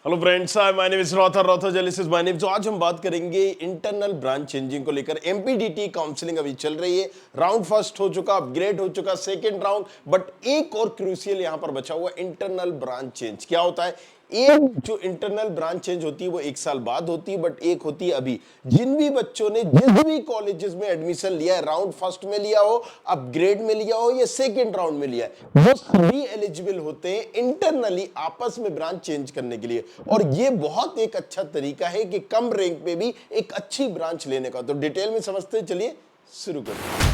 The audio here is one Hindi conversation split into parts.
Hello friends, hi my name is Rother Jellis is my name. तो आज हम बात करेंगे इंटरनल ब्रांच चेंजिंग को लेकर। एमपीडीटी काउंसलिंग अभी चल रही है, राउंड फर्स्ट हो चुका, अपग्रेड हो चुका, सेकंड राउंड, बट एक और क्रूशियल यहां पर बचा हुआ, इंटरनल ब्रांच चेंज। क्या होता है? एक जो इंटरनल ब्रांच चेंज होती है वो एक साल बाद होती है, बट एक होती है अभी। जिन भी बच्चों ने जिस भी कॉलेजेस में एडमिशन लिया है, राउंड फर्स्ट में लिया हो, अपग्रेड में लिया हो या सेकेंड राउंड में लिया है, वो सभी एलिजिबल होते हैं इंटरनली आपस में ब्रांच चेंज करने के लिए। और ये बहुत एक अच्छा तरीका है कि कम रैंक पे भी एक अच्छी ब्रांच लेने का। तो डिटेल में समझते हैं, चलिए शुरू करते हैं।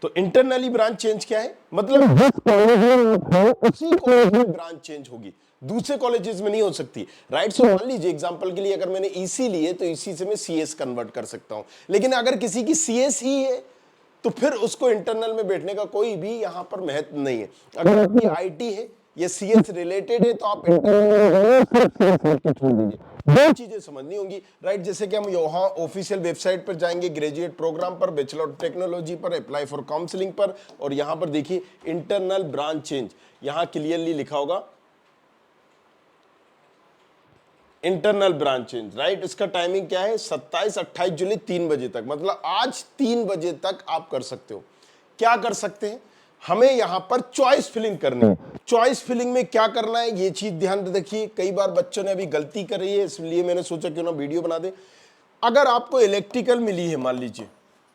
तो इंटरनली ब्रांच चेंज क्या है? मतलब जिस कॉलेज में आप हो उसी कॉलेज में ब्रांच चेंज होगी, दूसरे कॉलेजेस में नहीं हो सकती। राइट। सो मान लीजिए एग्जांपल के लिए अगर मैंने ईसी लिए तो ईसी से मैं सीएस कन्वर्ट कर सकता हूं, लेकिन अगर किसी की सीएस ही है तो फिर उसको इंटरनल में बैठने का कोई भी यहां पर महत्व नहीं है। अगर आपकी आईटी है या सीएस रिलेटेड है तो आप इंटरनल छोड़ दीजिए। दो चीजें समझनी होंगी। राइट। जैसे कि हम यहाँ ऑफिशियल वेबसाइट पर जाएंगे, ग्रेजुएट प्रोग्राम पर, बैचलर टेक्नोलॉजी पर, अप्लाई फॉर काउंसलिंग पर, और यहां पर देखिए इंटरनल ब्रांच चेंज, यहां क्लियरली लिखा होगा इंटरनल ब्रांच चेंज। राइट। इसका टाइमिंग क्या है? 27-28 जुलाई 3 बजे तक, मतलब आज 3 बजे तक आप कर सकते हो। क्या कर सकते हैं? हमें यहां पर चॉइस फिलिंग करनी है। चॉइस फिलिंग में क्या करना है ये चीज ध्यान रखिए। कई बार बच्चों ने अभी गलती करी है, इसलिए मैंने सोचा क्यों ना वीडियो बना दे। अगर आपको इलेक्ट्रिकल मिली है, मान लीजिए,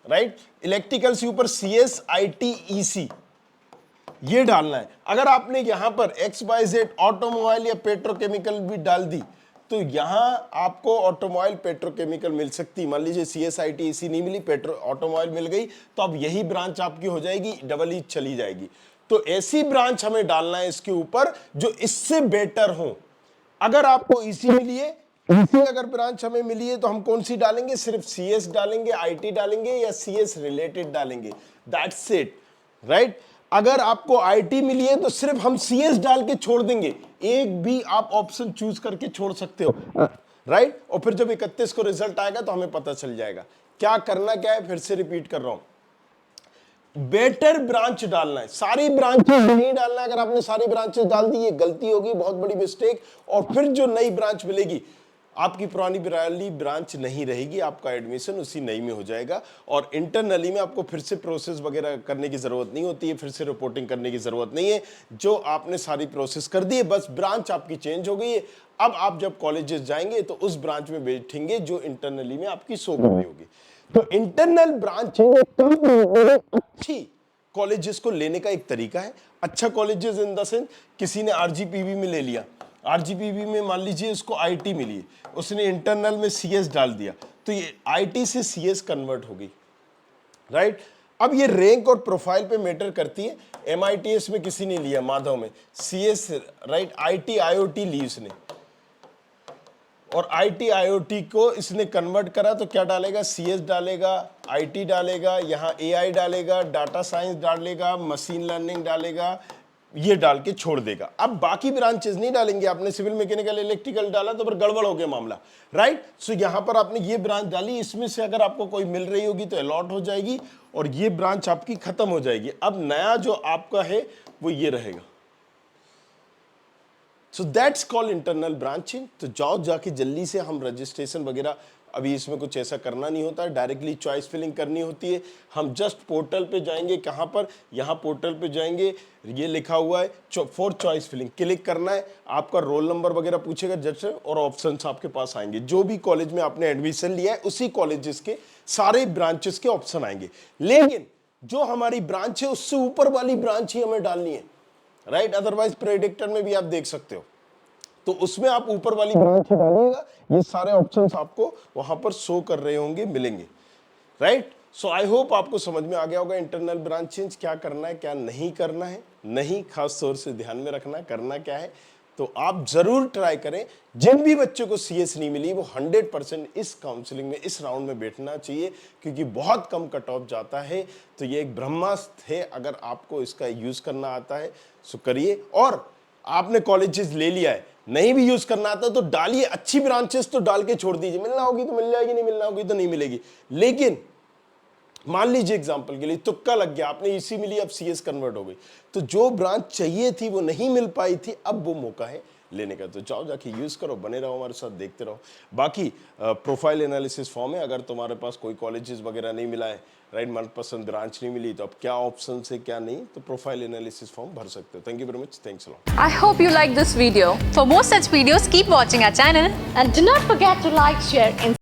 राइट, इलेक्ट्रिकल से ऊपर सीएस आईटी ईसी ये डालना है। अगर आपने यहां पर XYZ ऑटोमोबाइल या पेट्रोकेमिकल भी डाल दी तो यहां आपको ऑटोमोबाइल पेट्रोकेमिकल मिल सकती। मान लीजिए CSIT नहीं मिली, पेट्रो ऑटोमोबाइल मिल गई, तो अब यही ब्रांच आपकी हो जाएगी, डबल ई चली जाएगी। तो ऐसी ब्रांच हमें डालना है इसके ऊपर जो इससे बेटर हो। अगर आपको ईसी मिली है, ईसी अगर ब्रांच हमें मिली है तो हम कौन सी डालेंगे? सिर्फ सीएस डालेंगे, आईटी डालेंगे या सीएस रिलेटेड डालेंगे, दैट्स इट। राइट। अगर आपको आईटी मिली है तो सिर्फ हम सीएस डाल के छोड़ देंगे, एक भी आप ऑप्शन चूज करके छोड़ सकते हो। राइट। और फिर जब 31 को रिजल्ट आएगा तो हमें पता चल जाएगा क्या करना क्या है। फिर से रिपीट कर रहा हूं, बेटर ब्रांच डालना है, सारी ब्रांचेस नहीं डालना है। अगर आपने सारी ब्रांचेस डाल दी ये गलती होगी, बहुत बड़ी मिस्टेक। और फिर जो नई ब्रांच मिलेगी, आपकी पुरानी वाली ब्रांच नहीं रहेगी, आपका एडमिशन उसी नई में हो जाएगा। और इंटरनली में आपको फिर से प्रोसेस वगैरह करने की जरूरत नहीं होती है, फिर से रिपोर्टिंग करने की जरूरत नहीं है। जो आपने सारी प्रोसेस कर दी है, बस ब्रांच आपकी चेंज हो गई है। अब आप जब कॉलेजेस जाएंगे तो उस ब्रांच में बैठेंगे जो इंटरनली में आपकी शो कर रही होगी। तो इंटरनल ब्रांच अच्छी कॉलेजेस को लेने का एक तरीका है। अच्छा कॉलेजेस इन द सेंस, किसी ने आरजीपीवी में ले लिया, आरजीपीवी में मान लीजिए उसको आईटी मिली है, उसने इंटरनल में सीएस डाल दिया, तो ये आईटी से सीएस कन्वर्ट हो गई। राइट। अब ये रैंक और प्रोफाइल पे मैटर करती है। एमआईटीएस में किसी ने लिया, माधव में सीएस, राइट, आईटी आईओटी ली उसने, और आईटी आईओटी को इसने कन्वर्ट करा तो क्या डालेगा? सीएस डालेगा, आईटी डालेगा, यहाँ एआई डालेगा, डाटा साइंस डालेगा, मशीन लर्निंग डालेगा, ये डाल के छोड़ देगा। अब बाकी ब्रांचेस नहीं डालेंगे। आपने सिविल मैकेनिकल इलेक्ट्रिकल डाला तो फिर गड़बड़ हो गया मामला। राइट। सो यहां पर आपने ये ब्रांच डाली, इसमें से अगर आपको कोई मिल रही होगी तो अलॉट हो जाएगी और ये ब्रांच आपकी खत्म हो जाएगी। अब नया जो आपका है वो ये रहेगा। So that's called internal branching. तो जाओ जाके जल्दी से, हम रजिस्ट्रेशन वगैरह अभी इसमें कुछ ऐसा करना नहीं होता है, डायरेक्टली चॉइस फिलिंग करनी होती है। हम जस्ट पोर्टल पे जाएंगे, कहाँ पर? यहाँ पोर्टल पे जाएंगे, ये लिखा हुआ है फॉर चॉइस फिलिंग, क्लिक करना है। आपका रोल नंबर वगैरह पूछेगा जस्ट, और ऑप्शंस आपके पास आएंगे। जो भी कॉलेज में आपने एडमिशन लिया है उसी कॉलेजेस के सारे ब्रांचेस के ऑप्शन आएंगे, लेकिन जो हमारी ब्रांच है उससे ऊपर वाली ब्रांच ही हमें डालनी है। राइट। अदरवाइज प्रेडिक्टर में भी आप देख सकते हो, तो उसमें आप ऊपर वाली ब्रांच डालिएगा, ये सारे ऑप्शंस आपको वहां पर शो कर रहे होंगे, मिलेंगे। राइट। सो आई होप आपको समझ में आ गया होगा इंटरनल ब्रांच चेंज क्या करना है, क्या नहीं करना है। नहीं, खास तौर से ध्यान में रखना करना क्या है। तो आप जरूर ट्राई करें। जिन भी बच्चों को सीएस नहीं मिली वो 100% इस काउंसलिंग में, इस राउंड में बैठना चाहिए, क्योंकि बहुत कम कट ऑफ जाता है। तो ये एक ब्रह्मास्त्र है, अगर आपको इसका यूज करना आता है सो करिए। और आपने कॉलेजेस ले लिया है, नहीं भी यूज करना आता तो डालिए, अच्छी ब्रांचेस तो डाल के छोड़ दीजिए, मिलना होगी तो मिल जाएगी, नहीं मिलना होगी तो नहीं मिलेगी। लेकिन मान लीजिए एग्जांपल के लिए तुक्का लग गया, आपने ईसी मिली, अब सीएस कन्वर्ट हो गई, तो जो ब्रांच चाहिए थी वो नहीं मिल पाई थी, अब वो मौका है लेने का। तो जाओ जाके यूज करो, बने रहो हमारे साथ, देखते रहो। बाकी प्रोफाइल एनालिसिस फॉर्म है, अगर तुम्हारे पास कोई कॉलेजेस वगैरह नहीं मिला है, राइट, मनपसंद ब्रांच नहीं मिली, तो अब क्या ऑप्शन है क्या नहीं, तो प्रोफाइल एनालिसिस फॉर्म भर सकते हो। Thank you very much, thanks a lot. I hope you like this video. For more such videos, keep watching our channel. And do not forget to like, share, and